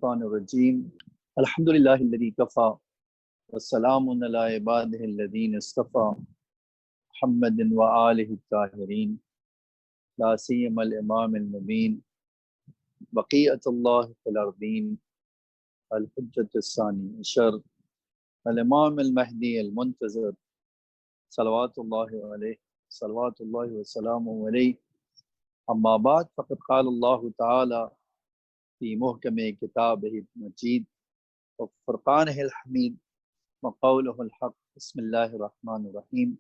الشيطان الرجيم الحمد لله الذي كفى والسلام على عباده الذين اصطفى محمد وآله الطاهرين لا سيما الإمام المبين بقية الله في الأرضين الحجة الثاني عشر الإمام المهدي المنتظر صلوات الله عليه صلوات الله وسلامه عليه أما بعد فقد قال الله تعالى في محكم كتابه المجيد وفرقانه الحميد وقوله الحق بسم الله الرحمن الرحيم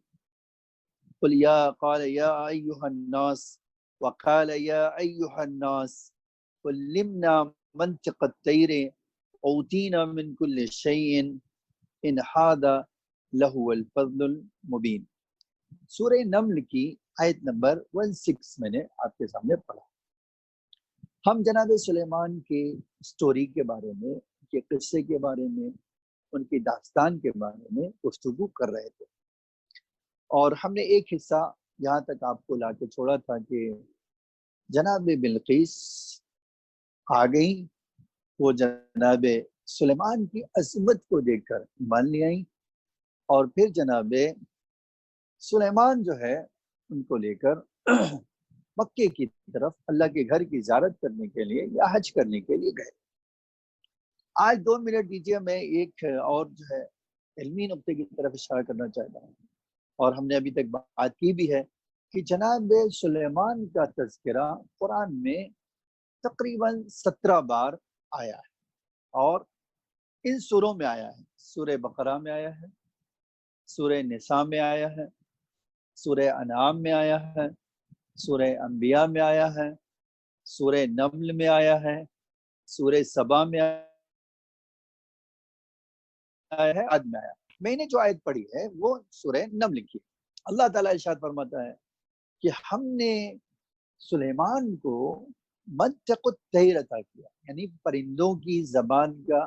قل قال يا أيها الناس وقال يا أيها الناس علمنا منطق الطير أوتينا من كل شيء إن هذا لهو الفضل المبين. سورہ نمل کی آیت نمبر 16 میں نے آپ کے سامنے پڑھا. ہم جناب سلیمان کے سٹوری کے بارے میں، ان کے قصے کے بارے میں، ان کی داستان کے بارے میں گفتگو کر رہے تھے، اور ہم نے ایک حصہ یہاں تک آپ کو لا کے چھوڑا تھا کہ جناب بلقیس آ گئی، وہ جناب سلیمان کی عظمت کو دیکھ کر مان لے آئیں، اور پھر جناب سلیمان جو ہے ان کو لے کر مکے کی طرف اللہ کے گھر کی زیارت کرنے کے لیے یا حج کرنے کے لیے گئے. آج 2 منٹ دیجیے، میں ایک اور جو ہے علمی نقطے کی طرف اشارہ کرنا چاہتا ہوں، اور ہم نے ابھی تک بات کی بھی ہے کہ جناب سلیمان کا تذکرہ قرآن میں تقریباً 17 بار آیا ہے، اور ان سوروں میں آیا ہے. سورہ بقرہ میں آیا ہے، سورہ نساء میں آیا ہے، سورہ انعام میں آیا ہے، سورہ انبیاء میں آیا ہے، سورہ نمل میں آیا ہے، سورہ سبا میں آیا ہے، عد میں آیا. میں نے جو آیت پڑھی ہے وہ سورہ نمل کی. اللہ تعالیٰ ارشاد فرماتا ہے کہ ہم نے سلیمان کو منطق الطیر عطا کیا، یعنی پرندوں کی زبان کا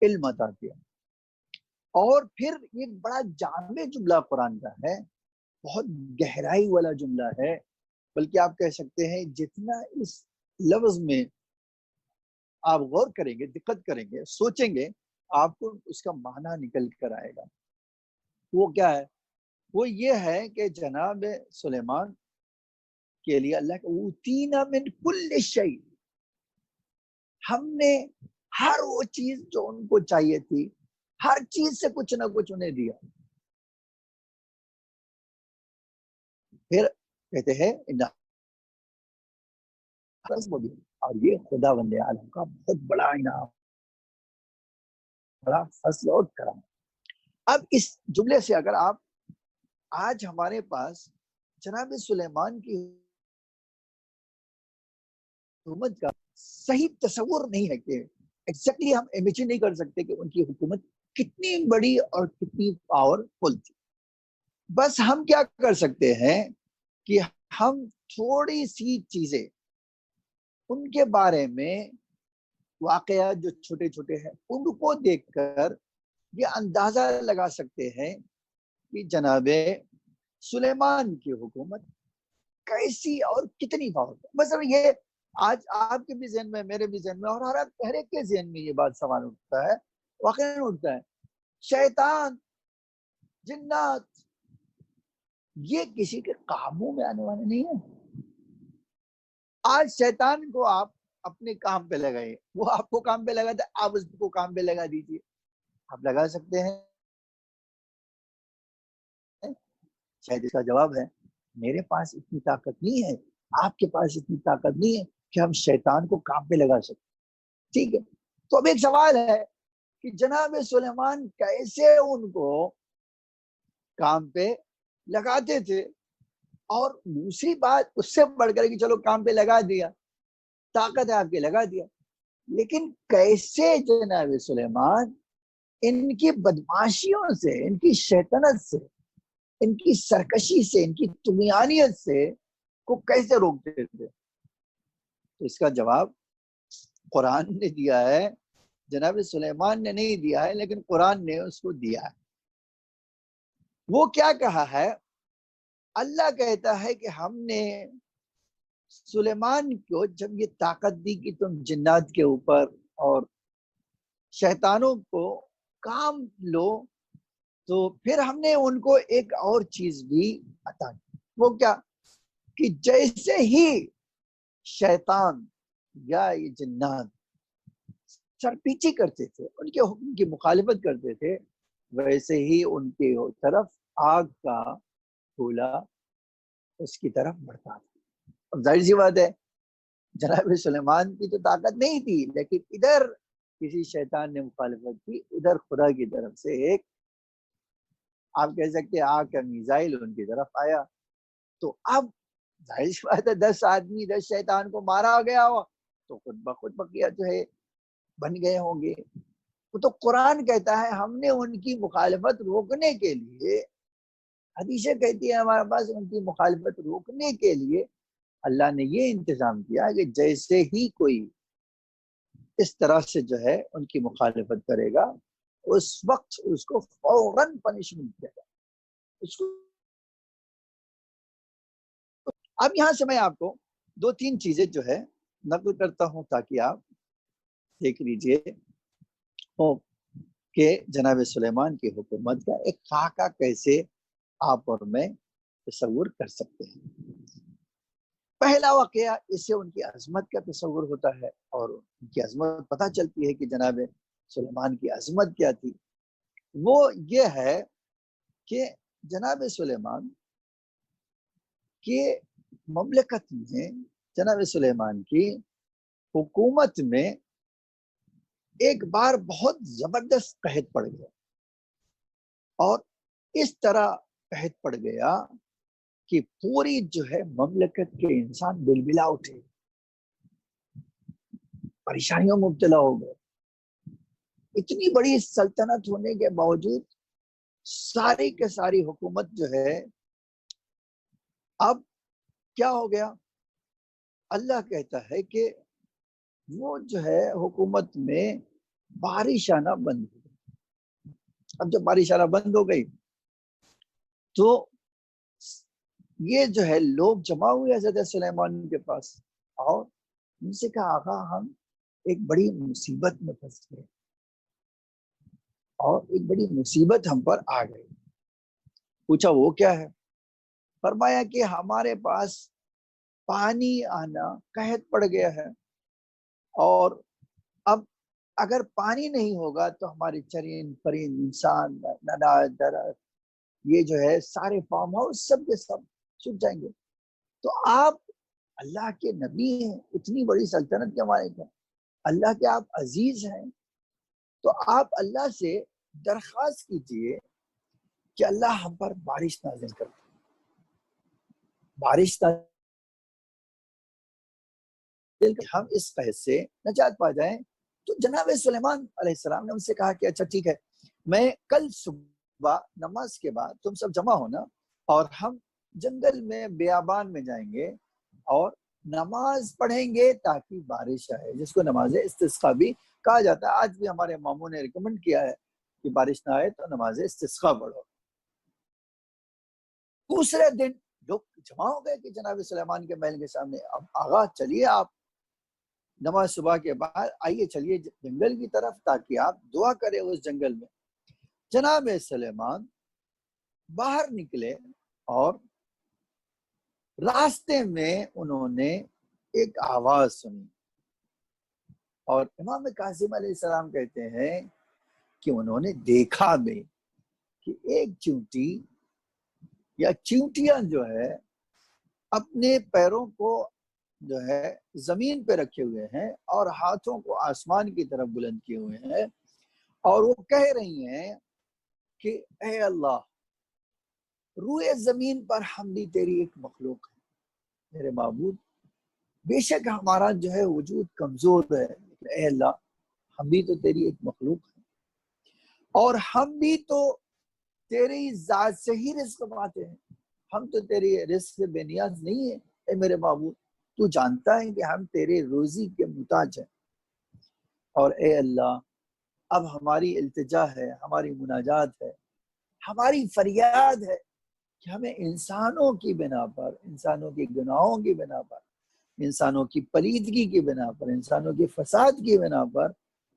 علم عطا کیا. اور پھر یہ بڑا جامع جملہ قرآن کا ہے، بہت گہرائی والا جملہ ہے، بلکہ آپ کہہ سکتے ہیں جتنا اس لفظ میں آپ غور کریں گے، دقت کریں گے، سوچیں گے، آپ کو اس کا معنی نکل کر آئے گا. وہ کیا ہے؟ وہ یہ ہے کہ جناب سلیمان کے لیے اللہ کا اوتینا من کل شیء، ہم نے ہر وہ چیز جو ان کو چاہیے تھی، ہر چیز سے کچھ نہ کچھ انہیں دیا. پھر کہتے ہیں اور یہ خدا بندے عالم کا بہت بڑا انعام، بڑا فضل اور کرم. اب اس جملے سے اگر آپ آج ہمارے پاس جناب سلیمان کی حکومت کا صحیح تصور نہیں ہے کہ ایگزیکٹلی ہم امیجن نہیں کر سکتے کہ ان کی حکومت کتنی بڑی اور کتنی پاورفل تھی. بس ہم کیا کر سکتے ہیں کہ ہم تھوڑی سی چیزیں ان کے بارے میں، واقعات جو چھوٹے چھوٹے ہیں ان کو دیکھ کر یہ اندازہ لگا سکتے ہیں کہ جناب سلیمان کی حکومت کیسی اور کتنی پاورفل. مثلا یہ آج آپ کے بھی ذہن میں، میرے بھی ذہن میں، اور ہر ایک کے ذہن میں یہ بات سوال اٹھتا ہے، واقعاً اٹھتا ہے، شیطان، جنات، یہ کسی کے قابو میں آنے والے نہیں ہیں. آج شیطان کو آپ اپنے کام پہ لگائیں، وہ آپ کو کام پہ لگاتا ہے، آپ اس کو کام پہ لگا دیجیے. آپ لگا سکتے ہیں؟ شاید اس کا جواب ہے میرے پاس اتنی طاقت نہیں ہے، آپ کے پاس اتنی طاقت نہیں ہے کہ ہم شیطان کو کام پہ لگا سکیں. ٹھیک ہے، تو اب ایک سوال ہے کہ جناب سلیمان کیسے ان کو کام پہ لگاتے تھے؟ اور دوسری بات اس سے بڑھ کر کہ چلو کام پہ لگا دیا، طاقت ہے آپ کے، لگا دیا، لیکن کیسے جناب سلیمان ان کی بدماشیوں سے، ان کی شیطنت سے، ان کی سرکشی سے، ان کی طغیانیت سے کو کیسے روکتے تھے؟ تو اس کا جواب قرآن نے دیا ہے، جناب سلیمان نے نہیں دیا ہے، لیکن قرآن نے اس کو دیا ہے. وہ کیا کہا ہے؟ اللہ کہتا ہے کہ ہم نے سلیمان کو جب یہ طاقت دی کہ تم جنات کے اوپر اور شیطانوں کو کام لو، تو پھر ہم نے ان کو ایک اور چیز بھی عطا کی۔ وہ کیا؟ کہ جیسے ہی شیطان یا یہ جنات سر پیچھی کرتے تھے، ان کے حکم کی مخالفت کرتے تھے، ویسے ہی ان کی طرف آگ کا گولا اس کی طرف بڑھتا تھا۔ اب ظاہر سی بات ہے، جناب سلیمان کی تو طاقت نہیں تھی، لیکن ادھر کسی شیطان نے مخالفت کی، ادھر خدا کی طرف سے ایک، آپ کہہ سکتے ہیں، آگ کا میزائل ان کی طرف آیا۔ تو اب ظاہر سی بات ہے، 10 آدمی 10 شیطان کو مارا گیا ہو تو خود بخود بقیہ جو ہے بن گئے ہوں گے۔ تو قرآن کہتا ہے ہم نے ان کی مخالفت روکنے کے لیے، حدیثیں کہتی ہے ہمارے پاس، ان کی مخالفت روکنے کے لیے اللہ نے یہ انتظام کیا کہ جیسے ہی کوئی اس طرح سے جو ہے ان کی مخالفت کرے گا، اس وقت اس کو فوراً پنشمنٹ دے گا اس کو۔ اب یہاں سے میں آپ کو 2-3 چیزیں جو ہے نقل کرتا ہوں تاکہ آپ دیکھ لیجئے کہ جناب سلیمان کی حکومت کا ایک خاکہ کیسے آپ اور میں تصور کر سکتے ہیں۔ پہلا واقعہ، اس سے ان کی عظمت کا تصور ہوتا ہے، اور ان کی عظمت پتہ چلتی ہے کہ جناب سلیمان کی عظمت کیا تھی۔ وہ یہ ہے کہ جناب سلیمان کی مملکت میں، جناب سلیمان کی حکومت میں ایک بار بہت زبردست قحط پڑ گیا، اور اس طرح قحط پڑ گیا کہ پوری جو ہے مملکت کے انسان بلبلا اٹھے، پریشانیوں میں مبتلا ہو گئے۔ اتنی بڑی سلطنت ہونے کے باوجود ساری کے ساری حکومت جو ہے، اب کیا ہو گیا؟ اللہ کہتا ہے کہ وہ جو ہے حکومت میں بارش آنا بند ہو گئی۔ اب جب بارش آنا بند ہو گئی تو یہ جو ہے لوگ جمع ہوئے حضرت سلیمان کے پاس، اور ان سے کہا آقا ہم ایک بڑی مصیبت میں پھنس گئے، اور ایک بڑی مصیبت ہم پر آ گئی۔ پوچھا وہ کیا ہے؟ فرمایا کہ ہمارے پاس پانی آنا قحط پڑ گیا ہے، اور اب اگر پانی نہیں ہوگا تو ہمارے چرند پرند انسان نبات درخت یہ جو ہے سارے فارم ہاؤس سب کے سب سوکھ جائیں گے۔ تو آپ اللہ کے نبی ہیں، اتنی بڑی سلطنت کے مالک ہیں، اللہ کے آپ عزیز ہیں، تو آپ اللہ سے درخواست کیجئے کہ اللہ ہم پر بارش نازل کر دے، بارش نازل کہ ہم اس قحط سے نجات پا جائیں۔ تو جناب سلیمان علیہ السلام نے ان سے کہا کہ اچھا ٹھیک ہے، میں کل صبح نماز کے بعد تم سب جمع ہونا، اور ہم جنگل میں بیابان میں جائیں گے اور نماز پڑھیں گے تاکہ بارش آئے، جس کو نماز استسقاء بھی کہا جاتا ہے۔ آج بھی ہمارے اماموں نے ریکمنڈ کیا ہے کہ بارش نہ آئے تو نماز استسقاء پڑھو۔ دوسرے دن لوگ جمع ہو گئے کہ جناب سلیمان کے محل کے سامنے، اب آغا چلیے آپ نماز صبح کے بعد آئیے، چلیے جنگل کی طرف تاکہ آپ دعا کریں اس جنگل میں۔ جناب سلیمان باہر نکلے، اور راستے میں انہوں نے ایک آواز سنی، اور امام کاظم علیہ السلام کہتے ہیں کہ انہوں نے دیکھا بھی کہ ایک چیونٹی یا چیونٹیاں جو ہے اپنے پیروں کو جو ہے زمین پہ رکھے ہوئے ہیں اور ہاتھوں کو آسمان کی طرف بلند کیے ہوئے ہیں، اور وہ کہہ رہی ہیں کہ اے اللہ، روئے زمین پر ہم بھی تیری ایک مخلوق ہے، میرے معبود بے شک ہمارا جو ہے وجود کمزور ہے، لیکن اے اللہ ہم بھی تو تیری ایک مخلوق ہے، اور ہم بھی تو تیری ذات سے ہی رزق پاتے ہیں، ہم تو تیری رزق سے بے نیاز نہیں ہے۔ اے میرے معبود، تو جانتا ہے کہ ہم تیرے روزی کے محتاج ہیں، اور اے اللہ اب ہماری التجا ہے، ہماری مناجات ہے، ہماری فریاد ہے کہ ہمیں انسانوں کی بنا پر، انسانوں کے گناہوں کی بنا پر، انسانوں کی پلیدگی کی بنا پر، انسانوں کے فساد کی بنا پر،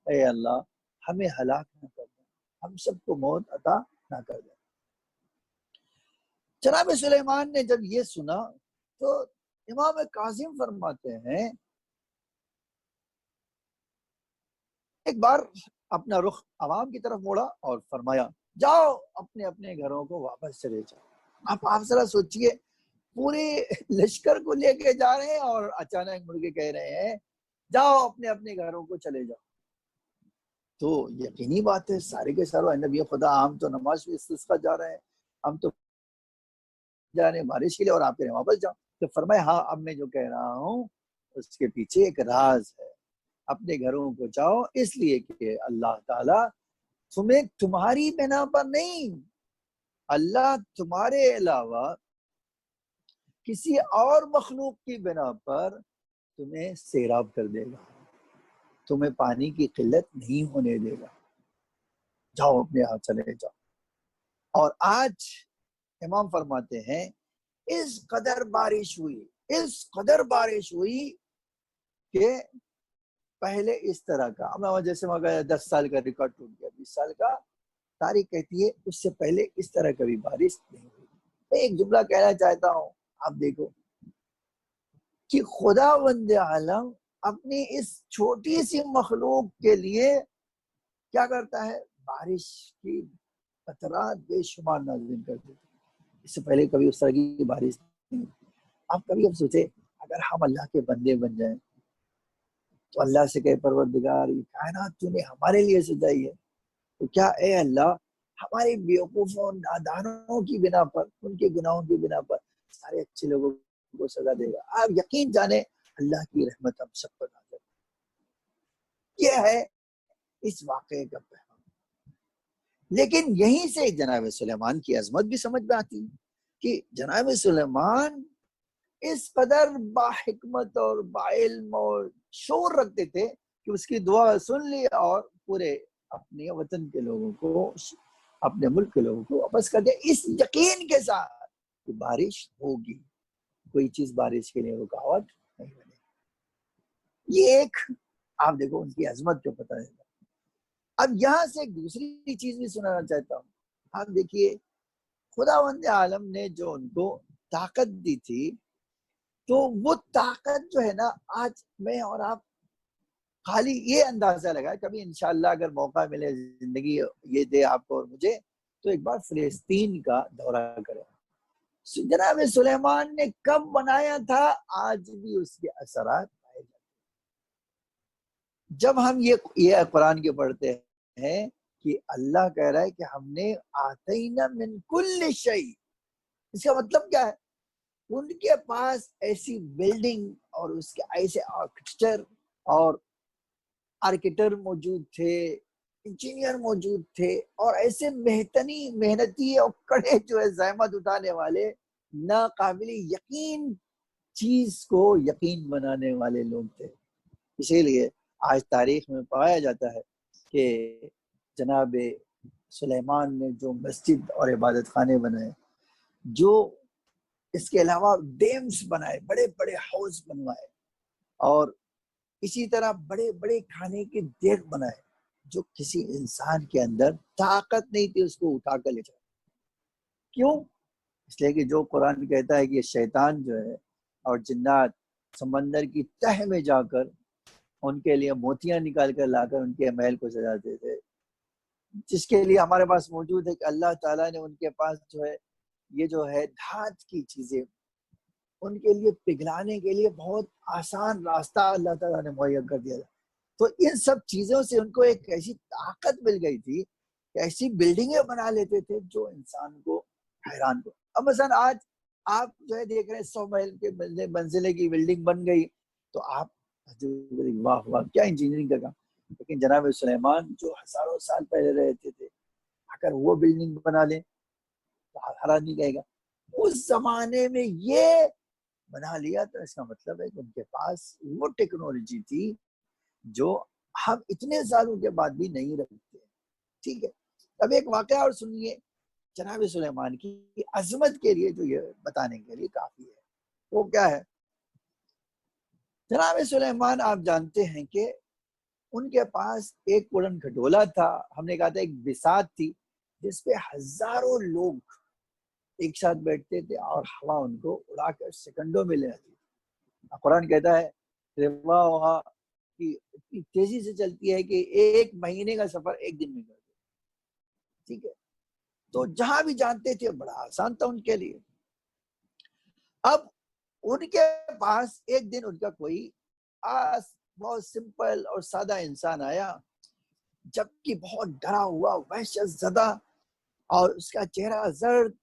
اے اللہ ہمیں ہلاک نہ کر دیں، ہم سب کو موت عطا نہ کر دیں۔ جناب سلیمان نے جب یہ سنا تو امام کاظم فرماتے ہیں ایک بار اپنا رخ عوام کی طرف موڑا اور فرمایا جاؤ اپنے اپنے گھروں کو واپس چلے جاؤ۔ آپ ذرا سوچئے، پورے لشکر کو لے کے جا رہے ہیں اور اچانک مڑ کے کہہ رہے ہیں جاؤ اپنے اپنے گھروں کو چلے جاؤ۔ تو یقینی بات ہے سارے کے سارے نبی خدا ہم تو نماز استسقا جا رہے ہیں، ہم تو جا رہے ہیں بارش کے لیے اور آپ کہہ رہے ہیں واپس جاؤ۔ تو فرمایا ہاں اب میں جو کہہ رہا ہوں اس کے پیچھے ایک راز ہے، اپنے گھروں کو جاؤ اس لیے کہ اللہ تعالیٰ تمہیں تمہاری بنا پر نہیں، اللہ تمہارے علاوہ کسی اور مخلوق کی بنا پر تمہیں سیراب کر دے گا، تمہیں پانی کی قلت نہیں ہونے دے گا، جاؤ اپنے یہاں چلے جاؤ۔ اور آج امام فرماتے ہیں اس قدر بارش ہوئی کہ پہلے اس طرح کا جیسے 10 سال کا ریکارڈ ٹوٹ گیا، 20 سال کا، تاریخ کہتی ہے اس سے پہلے اس طرح کبھی بارش نہیں ہوئی۔ میں ایک جملہ کہنا چاہتا ہوں، آپ دیکھو کہ خداوند عالم اپنی اس چھوٹی سی مخلوق کے لیے کیا کرتا ہے، بارش کی قطرات بے شمار نازل کر دیتے، اس سے پہلے کبھی اس طرح کی بارش نہیں ہوئی۔ آپ کبھی اب سوچے اگر ہم اللہ کے بندے بن جائیں تو اللہ سے کہے پروردگار یہ کائنات تو نے ہمارے لیے سجائی ہے، تو کیا اے اللہ ہمارے بیوقوفوں نادانوں کی بنا پر، ان کے گناہوں کی بنا پر سارے اچھے لوگوں کو سزا دے گا؟ آپ یقین جانیں اللہ کی رحمت ہم سب پر نازل۔ یہ ہے اس واقعے کا پیغام۔ لیکن یہیں سے جناب سلیمان کی عظمت بھی سمجھ میں آتی ہے کہ جناب سلیمان اس قدر باحکمت اور باعلم اور شعور رکھتے تھے کہ اس کی دعا سن لی اور پورے اپنے وطن کے لوگوں کو، اپنے ملک کے لوگوں کو واپس کر دیا، اس یقین کے ساتھ کہ بارش ہوگی، کوئی چیز بارش کے لیے رکاوٹ نہیں بنے۔ یہ ایک آپ دیکھو ان کی عظمت کو پتہ ہے۔ اب یہاں سے ایک دوسری چیز بھی سنانا چاہتا ہوں۔ آپ دیکھیے خداوند عالم نے جو ان کو طاقت دی تھی، تو وہ طاقت جو ہے نا، آج میں اور آپ خالی یہ اندازہ لگائے، کبھی انشاءاللہ اگر موقع ملے، زندگی یہ دے آپ کو اور مجھے، تو ایک بار فلسطین کا دورہ کریں۔ جناب سلیمان نے کب بنایا تھا، آج بھی اس کے اثرات پائے جاتے ہیں۔ جب ہم یہ قرآن کے پڑھتے ہیں کہ اللہ کہہ رہا ہے کہ ہم نے آتینا من کل شیء، اس کا مطلب کیا ہے؟ ان کے پاس ایسی بلڈنگ اور اس کے ایسے آرکیٹیکچر اور آرکیٹر موجود تھے، انجینئر موجود تھے، اور ایسے محنتی اور کڑے جو ہے زحمت اٹھانے والے، ناقابل یقین چیز کو یقین بنانے والے لوگ تھے۔ اسی لیے آج تاریخ میں پایا جاتا ہے کہ جناب سلیمان نے جو مسجد اور عبادت خانے بنائے، جو اس کے علاوہ ڈیمز بنائے، بڑے بڑے ہاؤس بنوائے، اور اسی طرح بڑے بڑے کھانے کے دیگ بنائے، جو کسی انسان کے اندر طاقت نہیں تھی اس کو اٹھا کر لے جائے۔ کیوں؟ اس لیے کہ جو قرآن کہتا ہے کہ شیطان جو ہے اور جنات سمندر کی تہ میں جا کر ان کے لیے موتیاں نکال کر لا کر ان کے محل کو سجاتے تھے، جس کے لیے ہمارے پاس موجود ہے کہ اللہ تعالیٰ نے ان کے پاس جو ہے یہ جو ہے دھات کی چیزیں ان کے لیے پگھلانے کے لیے بہت آسان راستہ اللہ تعالیٰ نے مہیا کر دیا تھا۔ تو ان سب چیزوں سے ان کو ایک ایسی طاقت مل گئی تھی کہ ایسی بلڈنگیں بنا لیتے تھے جو انسان کو حیران کو۔ اب مثلا آج آپ جو ہے دیکھ رہے ہیں 100 محل کے منزلے کی بلڈنگ بن گئی، تو آپ واہ واہ کیا انجینئرنگ کا کام۔ لیکن جناب سلیمان جو ہزاروں سال پہلے رہتے تھے، اگر وہ بلڈنگ بنا لیں تو ہر آدمی کہے گا اس زمانے میں یہ بنا لیا، تو اس کا مطلب ہے کہ ان کے پاس وہ ٹیکنالوجی تھی جو ہم اتنے سالوں کے بعد بھی نہیں رکھتے۔ ٹھیک ہے، اب ایک واقعہ اور سنیے جناب سلیمان کی عظمت کے لیے، جو یہ بتانے کے لیے کافی ہے۔ وہ کیا ہے؟ جناب سلیمان آپ جانتے ہیں کہ ان کے پاس ایک اڑن کھٹولا تھا، ہم نے کہا تھا ایک بساط تھی جس پہ ہزاروں لوگ ایک ساتھ بیٹھتے تھے اور ہوا ان کو اڑا کر سیکنڈوں میں لے آتی تھی۔ قرآن کہتا ہے روا وہاں کی اتنی تیزی سے چلتی ہے کہ ایک مہینے کا سفر ایک دن میں کر دے، ٹھیک ہے۔ تو جہاں بھی جانتے تھے بڑا آسان تھا ان کے لیے۔ اب ان کے پاس ایک دن ان کا کوئی بہت سمپل اور سادہ انسان آیا، جبکہ بہت ڈرا ہوا، وحشت زدہ، اور اس کا چہرہ زرد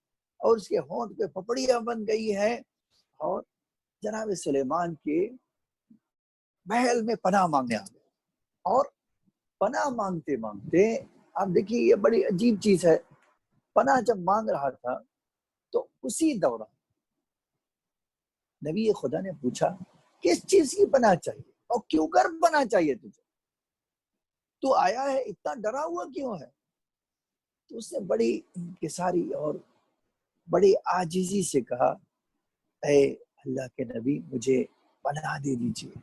اور اس کے ہونٹ پہ پپڑیاں بن گئی ہے، اور جناب سلیمان کے محل میں پناہ مانگنے آ گئے۔ اور پناہ مانگتے مانگتے آپ دیکھیے یہ بڑی عجیب چیز ہے، پناہ جب مانگ رہا تھا تو اسی دوران نبی خدا نے پوچھا کس چیز کی پناہ چاہیے اور کیوں کر پناہ چاہیے تجھے، تو آیا ہے اتنا ڈرا ہوا کیوں ہے؟ تو اس نے بڑی انکساری اور بڑی عاجزی سے کہا اے اللہ کے نبی مجھے پناہ دے دیجیے۔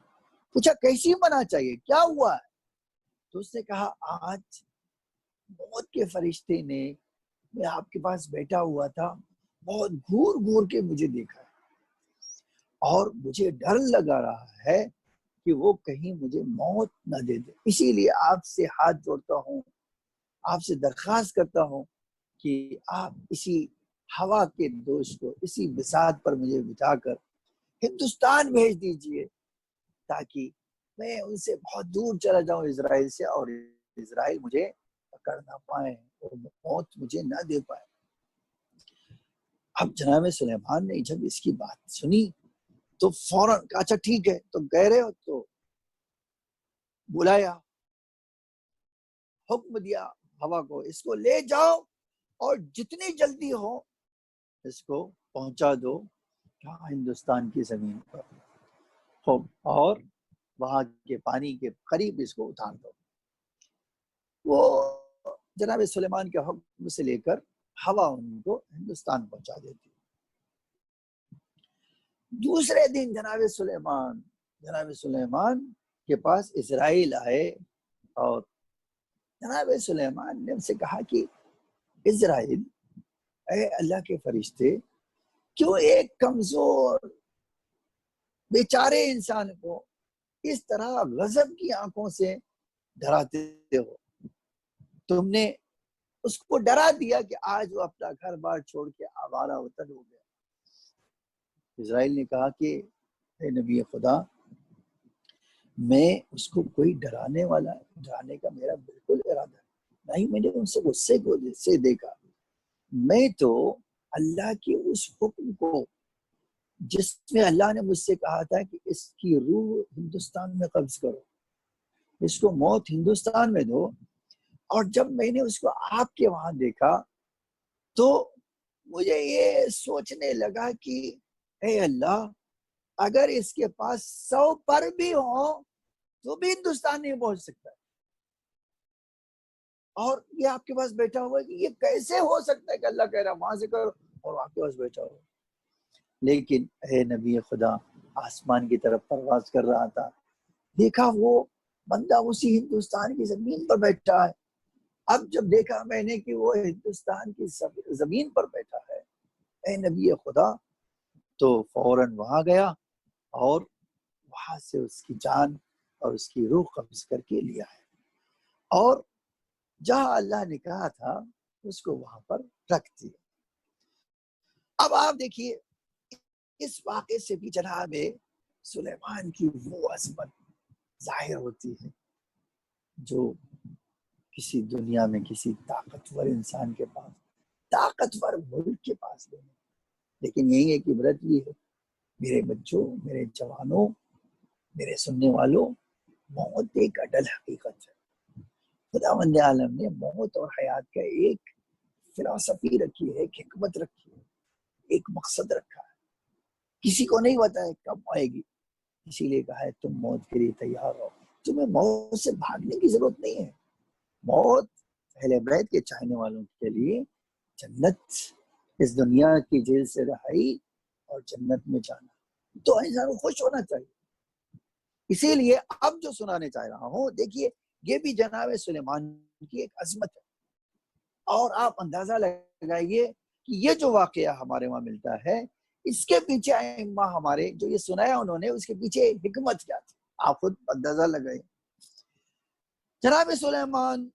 پوچھا کیسی پناہ چاہیے، کیا ہوا ہے؟ تو اس نے کہا آج موت کے فرشتے نے، میں آپ کے پاس بیٹھا ہوا تھا، بہت گھور گھور کے مجھے دیکھا ہے اور مجھے ڈر لگا رہا ہے کہ وہ کہیں مجھے موت نہ دے دے، اسی لیے آپ سے ہاتھ جوڑتا ہوں، آپ سے درخواست کرتا ہوں کہ آپ اسی ہوا کے دوست کو اسی بساط پر مجھے بٹھا کر ہندوستان بھیج دیجئے تاکہ میں ان سے بہت دور چلا جاؤں اسرائیل سے، اور اسرائیل مجھے پکڑ نہ پائے اور موت مجھے نہ دے پائے۔ اب جناب سلیمان نے جب اس کی بات سنی تو فوراً کہا اچھا ٹھیک ہے، تو کہہ رہے ہو تو بلایا، حکم دیا ہوا کو اس کو لے جاؤ اور جتنی جلدی ہو اس کو پہنچا دو ہندوستان کی زمین پر، اور وہاں کے پانی کے قریب اس کو اتار دو۔ وہ جناب سلیمان کے حکم سے لے کر ہوا ان کو ہندوستان پہنچا دیتی۔ دوسرے دن جناب سلیمان کے پاس اسرائیل آئے اور جناب سلیمان نے ان سے کہا کہ اسرائیل، اے اللہ کے فرشتے، کیوں ایک کمزور بیچارے انسان کو اس طرح غضب کی آنکھوں سے ڈراتے ہو؟ تم نے اس کو ڈرا دیا کہ آج وہ اپنا گھر بار چھوڑ کے آوارہ وطن ہو گیا۔ اسرائیل نے کہا کہ اے نبی خدا، میں اس کو کوئی ڈرانے کا میرا بالکل ارادہ ہے، نہیں میں نے ان سے غصے کو سے دیکھا، میں تو اللہ کے اس حکم کو جس میں اللہ نے مجھ سے کہا تھا کہ اس کی روح ہندوستان میں قبض کرو، اس کو موت ہندوستان میں دو، اور جب میں نے اس کو آپ کے وہاں دیکھا تو مجھے یہ سوچنے لگا کہ اے اللہ، اگر اس کے پاس 100 پر بھی ہوں تو بھی ہندوستان نہیں پہنچ سکتا، اور یہ آپ کے پاس بیٹھا ہوا ہے کہ یہ کیسے ہو سکتا ہے کہ اللہ کہہ رہا وہاں سے کرو اور آپ کے پاس بیٹھا ہوا۔ لیکن اے نبی خدا آسمان کی طرف پرواز کر رہا تھا، دیکھا وہ بندہ اسی ہندوستان کی زمین پر بیٹھا ہے۔ اب جب دیکھا میں نے کہ وہ ہندوستان کی زمین پر بیٹھا ہے اے نبی خدا، تو فوراً وہاں گیا اور وہاں سے اس کی جان اور اس کی روح قبض کر کے لیا ہے، اور جہاں اللہ نے کہا تھا اس کو وہاں پر رکھ دیا۔ اب آپ دیکھیے اس واقعے سے بھی جناب سلیمان کی وہ عظمت ظاہر ہوتی ہے جو کسی دنیا میں کسی طاقتور انسان کے پاس، طاقتور ملک کے پاس نہیں۔ لیکن یہی ایک عبرت بھی ہے میرے بچوں، میرے جوانوں، میرے سننے والوں، موت ایک اٹل حقیقت ہے۔ خداوند عالم نے موت اور حیات کا ایک فلسفی رکھی ہے، ایک حکمت رکھی ہے، ایک مقصد رکھا ہے، کسی کو نہیں پتا ہے کب آئے گی، اسی لیے کہا ہے تم موت کے لیے تیار ہو، تمہیں موت سے بھاگنے کی ضرورت نہیں ہے۔ موت اہل بیت کے چاہنے والوں کے لیے جنت، اس دنیا کی جیل سے رہائی اور جنت میں جانا، تو انسان کو خوش ہونا چاہیے۔ اسی لیے اب جو سنانے چاہ رہا ہوں، دیکھیے یہ بھی جناب سلیمان کی ایک عظمت ہے، اور آپ اندازہ لگائیے کہ یہ جو واقعہ ہمارے وہاں ملتا ہے، اس کے پیچھے ائمہ ہمارے جو یہ سنایا انہوں نے، اس کے پیچھے حکمت کیا تھی، آپ خود اندازہ لگائیے۔ جناب سلیمان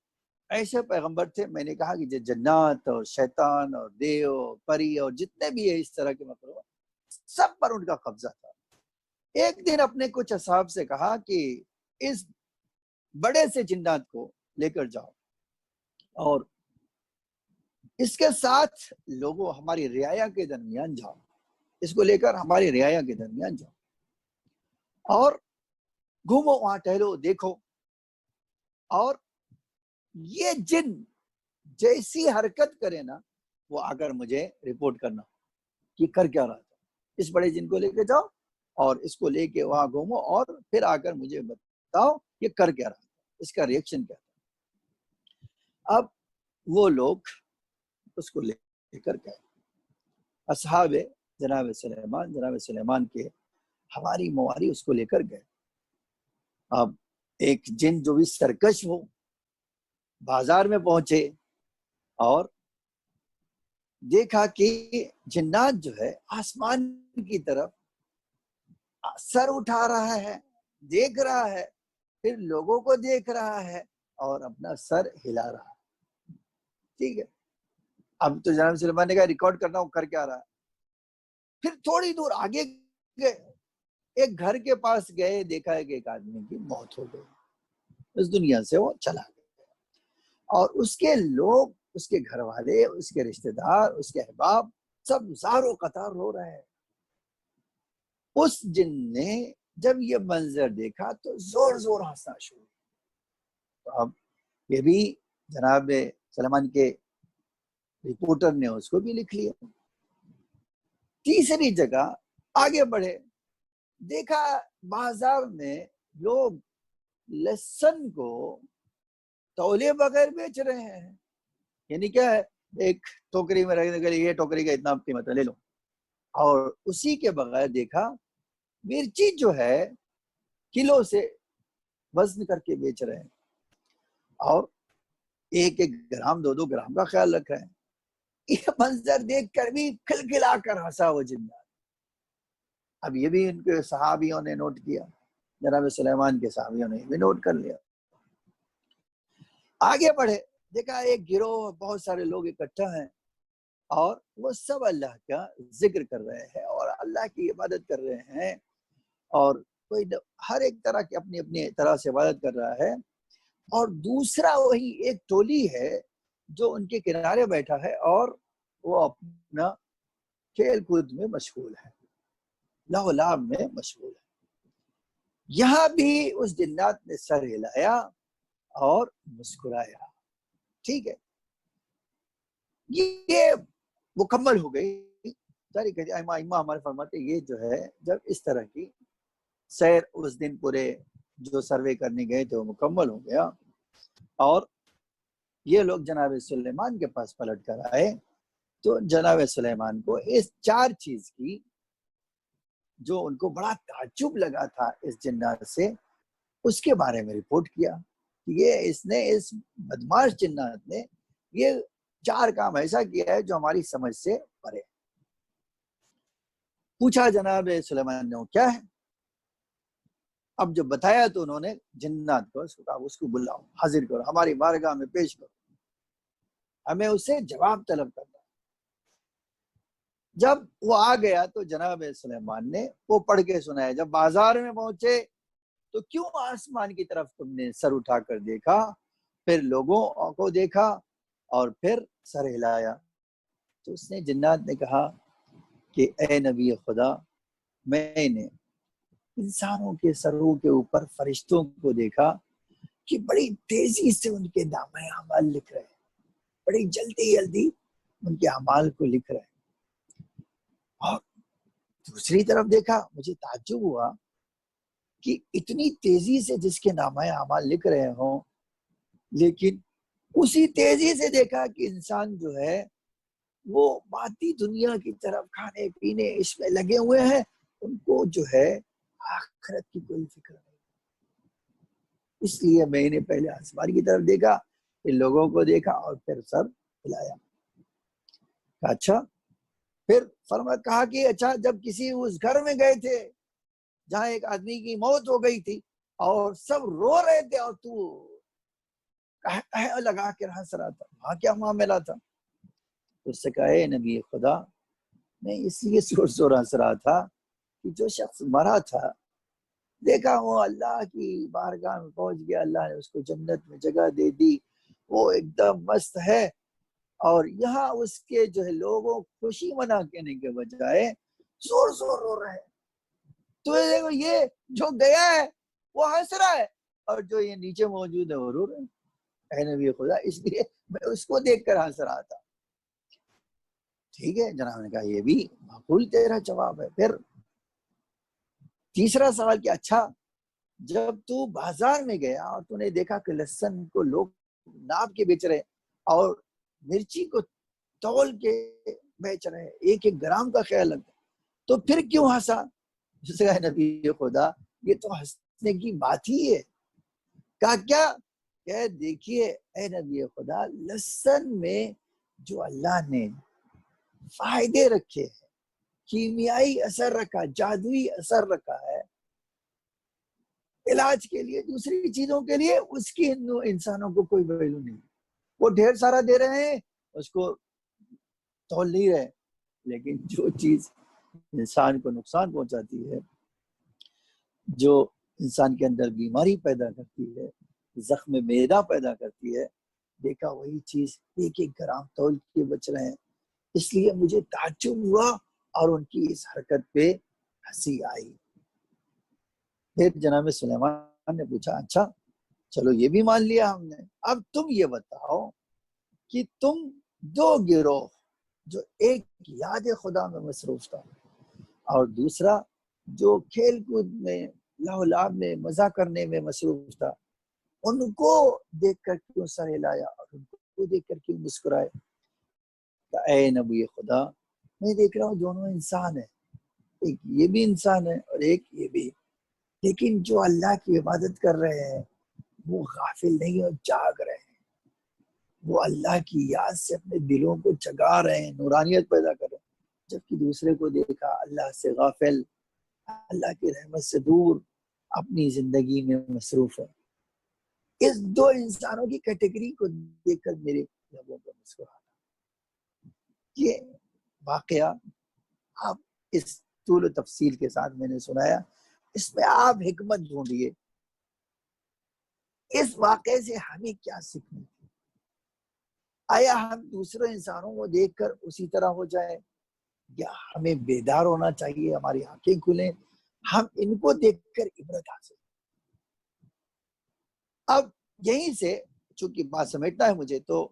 ایسے پیغمبر تھے، میں نے کہا کہ جنات اور شیطان اور دیو پری اور جتنے بھی ہے اس طرح کے مخلوق، سب پر ان کا قبضہ تھا۔ ایک دن اپنے کچھ اصحاب سے کہا کہ اس بڑے سے جنات کو لے کر جاؤ اور اس کے ساتھ لوگوں ہماری رعایا کے درمیان جاؤ، اس کو لے کر ہماری رعایا کے درمیان جاؤ اور گھومو، وہاں ٹہلو، دیکھو، اور یہ جن جیسی حرکت کرے نا، وہ آ کر مجھے رپورٹ کرنا کہ کر کیا رہا تھا۔ اس بڑے جن کو لے کے جاؤ اور اس کو لے کے وہاں گھومو اور پھر آ کر مجھے بتاؤ کہ کر کیا رہا تھا، اس کا ریئیکشن کیا تھا۔ اب وہ لوگ اس کو لے کر گئے، اصحاب جناب سلیمان کے ہماری مواری اس کو لے کر گئے۔ اب ایک جن جو بھی سرکش ہو، بازار میں پہنچے اور دیکھا کہ جنات جو ہے آسمان کی طرف سر اٹھا رہا ہے، دیکھ رہا ہے، پھر لوگوں کو دیکھ رہا ہے اور اپنا سر ہلا رہا ہے۔ ٹھیک ہے، اب تو جناب سلیمان نے کہا ریکارڈ کرنا ہوں کر کیا رہا ہے۔ پھر تھوڑی دور آگے گئے، ایک گھر کے پاس گئے، دیکھا ہے کہ ایک آدمی کی موت ہو گئی، اس دنیا سے وہ چلا گیا، اور اس کے لوگ، اس کے گھر والے، اس کے رشتہ دار، اس کے احباب سب زاروں قطار رو رہے ہیں۔ اس جن نے جب یہ منظر دیکھا تو زور زور ہنسنا شروع۔ تو اب یہ بھی جناب سلیمان کے رپورٹر نے اس کو بھی لکھ لیا۔ تیسری جگہ آگے بڑھے، دیکھا بازار میں لوگ لہسن کو تولے بغیر بیچ رہے ہیں، یعنی کیا ہے، ایک ٹوکری میں رکھنے کے لیے یہ ٹوکری کا اتنا قیمت ہے، لے لو، اور اسی کے بغیر دیکھا مرچی جو ہے کلو سے وزن کر کے بیچ رہے ہیں، اور ایک ایک گرام 2-2 گرام کا خیال رکھ رہے ہیں۔ یہ منظر دیکھ کر بھی کھلکھلا کر ہنسا وہ جنات۔ اب یہ بھی ان کے صحابیوں نے نوٹ کیا، جناب سلیمان کے صحابیوں نے بھی نوٹ کر لیا۔ آگے بڑھے، دیکھا ایک گروہ، بہت سارے لوگ اکٹھا ہیں اور وہ سب اللہ کا ذکر کر رہے ہیں اور اللہ کی عبادت کر رہے ہیں، اور کوئی ہر ایک طرح کی اپنی اپنی طرح سے عبادت کر رہا ہے، اور دوسرا وہی ایک ٹولی ہے جو ان کے کنارے بیٹھا ہے اور وہ اپنا کھیل کود میں مشغول ہے، لہو لعب میں مشغول ہے۔ یہاں بھی اس جنات نے سر ہلایا اور مسکرایا۔ ٹھیک ہے، یہ مکمل ہو گئی۔ ائمہ ہمارے فرماتے یہ جو ہے جب اس طرح کی سیر اس دن پورے جو سروے کرنے گئے تھے وہ مکمل ہو گیا، اور یہ لوگ جناب سلیمان کے پاس پلٹ کر آئے، تو جناب سلیمان کو اس 4 چیز کی جو ان کو بڑا تعجب لگا تھا اس جنات سے، اس کے بارے میں رپورٹ کیا کہ یہ اس بدماش جنات نے یہ 4 کام ایسا کیا ہے جو ہماری سمجھ سے پرے۔ پوچھا جناب سلیمان نے کیا ہے؟ اب جب بتایا تو انہوں نے جنات کو اس کو بلاؤ، حاضر کرو، ہماری بارگاہ میں پیش کرو، ہمیں اس سے جواب طلب کرنا۔ جب وہ آ گیا تو جناب سلیمان نے وہ پڑھ کے سنایا۔ جب بازار میں پہنچے تو کیوں آسمان کی طرف تم نے سر اٹھا کر دیکھا، پھر لوگوں کو دیکھا اور پھر سر ہلایا؟ تو اس نے جنات نے کہا کہ اے نبی خدا، میں نے انسانوں کے سروں کے اوپر فرشتوں کو دیکھا کہ بڑی تیزی سے ان کے نامہ اعمال لکھ رہے ہیں، بڑی جلدی جلدی ان کے اعمال کو لکھ رہے ہیں، اور دوسری طرف دیکھا، مجھے تعجب ہوا کہ اتنی تیزی سے جس کے نامہ اعمال لکھ رہے ہوں، لیکن اسی تیزی سے دیکھا کہ انسان جو ہے وہ مادی دنیا کی طرف کھانے پینے اس میں لگے ہوئے ہیں، ان کو جو ہے آخرت کی کوئی فکر نہیں۔ اس لیے میں نے پہلے آسمان کی طرف دیکھا، پھر لوگوں کو دیکھا اور پھر سر ہلایا. اچھا پھر کہا کہ اچھا جب کسی اس گھر میں گئے تھے جہاں ایک آدمی کی موت ہو گئی تھی اور سب رو رہے تھے اور تو لگا کر ہنس رہا تھا، وہاں کیا معاملہ تھا؟ اس سے کہا اے نبی خدا میں اس لیے زور زور ہنس رہا تھا کہ جو شخص مرا تھا دیکھا وہ اللہ کی بارگاہ میں پہنچ گیا، اللہ نے اس کو جنت میں جگہ دے دی، وہ ایک دم مست ہے، اور یہاں اس کے جو ہے لوگوں خوشی منا کہنے کے بجائے زور زور رو رہے ہیں. تو دیکھو یہ جو گیا ہے وہ ہنس رہا ہے اور جو یہ نیچے موجود ہے وہ رو رہے ہیں. اے نبی خدا اس لیے میں اس کو دیکھ کر ہنس رہا تھا. ٹھیک ہے جناب نے کہا یہ بھی معقول تیرا جواب ہے. پھر تیسرا سوال کہ اچھا جب تو بازار میں گیا اور تو نے دیکھا کہ لہسن کو لوگ ناپ کے بیچ رہے اور مرچی کو تول کے بیچ رہے، ایک ایک گرام کا خیال رکھتے، تو پھر کیوں ہنسا؟ جس کا نبی خدا یہ تو ہنسنے کی بات ہی ہے. کہا کیا؟ کہ دیکھیے اے نبی خدا لہسن میں جو اللہ نے فائدے رکھے ہیں، کیمیائی اثر رکھا، جادوئی اثر رکھا ہے علاج کے لیے، دوسری چیزوں کے لیے، اس کی انسانوں کو کوئی ویلو نہیں. وہ ڈھیر سارا دے رہے ہیں اس کو تول نہیں رہے، لیکن جو چیز انسان کو نقصان پہنچاتی ہے، جو انسان کے اندر بیماری پیدا کرتی ہے، زخم معدہ پیدا کرتی ہے، دیکھا وہی چیز ایک ایک گرام تول کے بچ رہے ہیں. اس لیے مجھے تعجب ہوا اور ان کی اس حرکت پہ ہنسی آئی. پھر جناب سلیمان نے پوچھا اچھا چلو یہ بھی مان لیا ہم نے، اب تم یہ بتاؤ کہ تم دو گروہ، جو ایک یاد خدا میں مصروف تھا اور دوسرا جو کھیل کود میں لہو و لعب میں مزہ کرنے میں مصروف تھا، ان کو دیکھ کر کیوں سر ہلایا اور ان کو دیکھ کر کیوں مسکرائے؟ اے نبی خدا میں دیکھ رہا ہوں دونوں انسان ہیں، ایک یہ بھی انسان ہے اور ایک یہ بھی، لیکن جو اللہ کی عبادت کر رہے ہیں وہ غافل نہیں اور جاگ رہے ہیں، وہ اللہ کی یاد سے اپنے دلوں کو جگا رہے ہیں، نورانیت پیدا کر رہے ہیں. جبکہ دوسرے کو دیکھا اللہ سے غافل، اللہ کی رحمت سے دور، اپنی زندگی میں مصروف ہے. اس دو انسانوں کی کیٹیگری کو دیکھ کر میرے لبوں پر مسکراہٹ. یہ واقعہ آپ اس طول و تفصیل کے ساتھ میں نے سنایا، اس میں آپ حکمت ڈھونڈیے. اس واقعے سے ہمیں کیا سیکھنا ہے؟ آیا ہم دوسرے انسانوں کو دیکھ کر اسی طرح ہو جائے، یا ہمیں بیدار ہونا چاہیے، ہماری آنکھیں کھلیں، ہم ان کو دیکھ کر عبرت حاصل. اب یہیں سے چونکہ بات سمیٹنا ہے مجھے، تو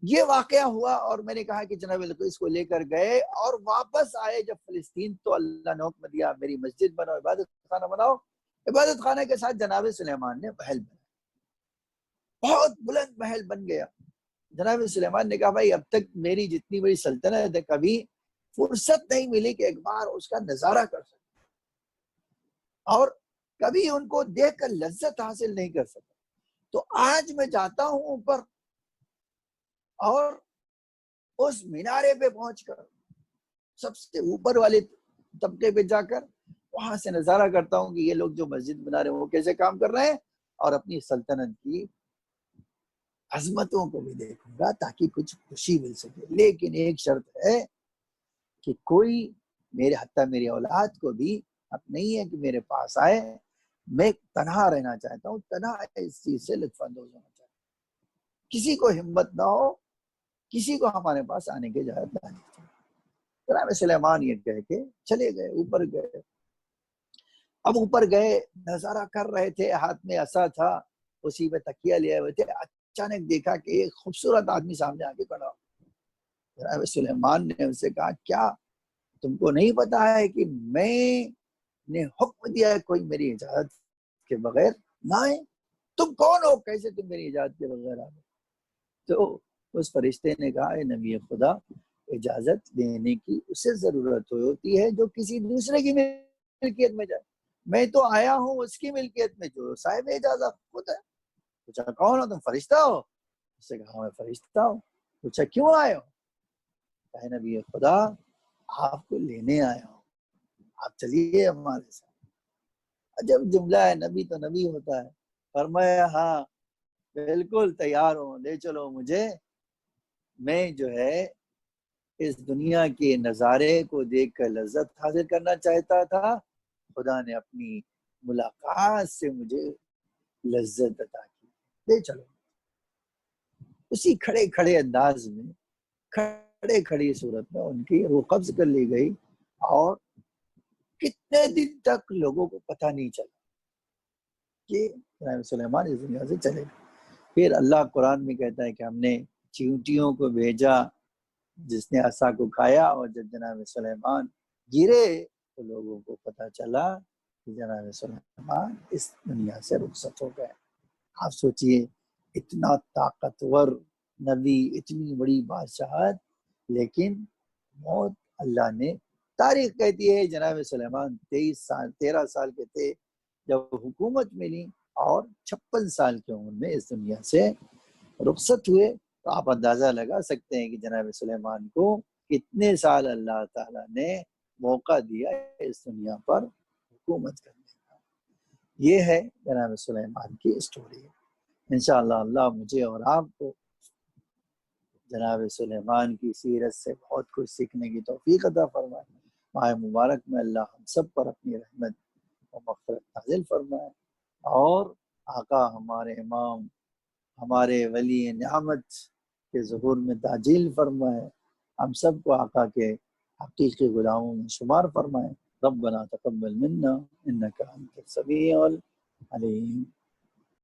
یہ واقعہ ہوا اور میں نے کہا کہ جناب اس کو لے کر گئے اور واپس آئے جب فلسطین، تو اللہ نے حکم دیا میری مسجد بناؤ، عبادت خانہ بناؤ. عبادت خانہ کے ساتھ جناب سلیمان نے محل بنایا، بہت بلند محل بن گیا. جناب سلیمان نے کہا بھائی اب تک میری جتنی بڑی سلطنت ہے کبھی فرصت نہیں ملی کہ ایک بار اس کا نظارہ کر سکے، اور کبھی ان کو دیکھ کر لذت حاصل نہیں کر سکا. تو آج میں جاتا ہوں اوپر اور اس مینارے پہ پہنچ کر سب سے اوپر والے طبقے پہ جا کر وہاں سے نظارہ کرتا ہوں کہ یہ لوگ جو مسجد بنا رہے ہیں وہ کیسے کام کر رہے ہیں، اور اپنی سلطنت کی عظمتوں کو بھی دیکھوں گا تاکہ کچھ خوشی مل سکے. لیکن ایک شرط ہے کہ کوئی میرے حتیٰ میری اولاد کو بھی اب نہیں ہے کہ میرے پاس آئے، میں تنہا رہنا چاہتا ہوں، تنہا اس چیز سے لطف اندوز ہونا چاہتا ہوں، کسی کو ہمت نہ ہو، کسی کو ہمارے پاس آنے کی اجازت نہ دی. جناب سلیمان یہ کہہ کے چلے گئے، اوپر گئے. اب اوپر گئے، نظارہ کر رہے تھے، ہاتھ میں عصا تھا، اسی پہ تکیہ لیے ہوئے تھے. اچانک دیکھا کہ ایک خوبصورت آدمی سامنے آ کے کھڑا. جناب سلیمان نے ان سے کہا کیا تم کو نہیں پتا ہے کہ میں نے حکم دیا ہے کوئی میری اجازت کے بغیر نہ آئے؟ تم کون ہو، کیسے تم میری اجازت کے بغیر آ گئے؟ تو اس فرشتے نے کہا اے نبی خدا اجازت دینے کی اسے ضرورت ہوتی ہے جو کسی دوسرے کی ملکیت میں جائے. میں تو آیا ہوں اس کی ملکیت میں جو صاحب اجازت خود ہے۔ پوچھا کون ہو تم؟ فرشتہ ہو؟ اس سے کہا میں فرشتہ ہوں۔ پوچھا کیوں آئے ہو؟ کہا نبی خدا آپ کو لینے آیا ہوں، آپ چلیے ہمارے ساتھ۔ عجب جملہ ہے، نبی تو نبی ہوتا ہے۔ فرمایا ہاں بالکل تیار ہوں، لے چلو مجھے، میں جو ہے اس دنیا کے نظارے کو دیکھ کر لذت حاصل کرنا چاہتا تھا، خدا نے اپنی ملاقات سے مجھے لذت عطا کی، لے چلو۔ اسی کھڑے کھڑے انداز میں، کھڑے کھڑی صورت میں ان کی روح قبض کر لی گئی، اور کتنے دن تک لوگوں کو پتہ نہیں چلا کہ جناب سلیمان اس دنیا سے چلے گئے۔ پھر اللہ قرآن میں کہتا ہے کہ ہم نے چیونٹیوں کو بھیجا جس نے عصا کو کھایا، اور جب جناب سلیمان گرے تو لوگوں کو پتہ چلا کہ جناب سلیمان اس دنیا سے رخصت ہو گئے۔ آپ سوچئے اتنا طاقتور نبی، اتنی بڑی بادشاہت، لیکن موت اللہ نے، تاریخ کہتی ہے جناب سلیمان 13 سال کے تھے جب حکومت ملی، اور 56 سال کی عمر میں اس دنیا سے رخصت ہوئے۔ تو آپ اندازہ لگا سکتے ہیں کہ جناب سلیمان کو کتنے سال اللہ تعالیٰ نے موقع دیا اس دنیا پر حکومت کرنے کا۔ یہ ہے جناب سلیمان کی اسٹوری۔ انشاءاللہ اللہ مجھے اور آپ کو جناب سلیمان کی سیرت سے بہت کچھ سیکھنے کی توفیق عطا فرمائے۔ ماہ مبارک میں اللہ ہم سب پر اپنی رحمت و مغفرت نازل فرمائے، اور آقا ہمارے امام، ہمارے ولی نعمت کے ظہور میں تعجیل فرمائے، ہم سب کو آقا کے حقیقی غلاموں میں شمار فرمائے۔ ربنا تقبل منا انک انت السمیع العلیم۔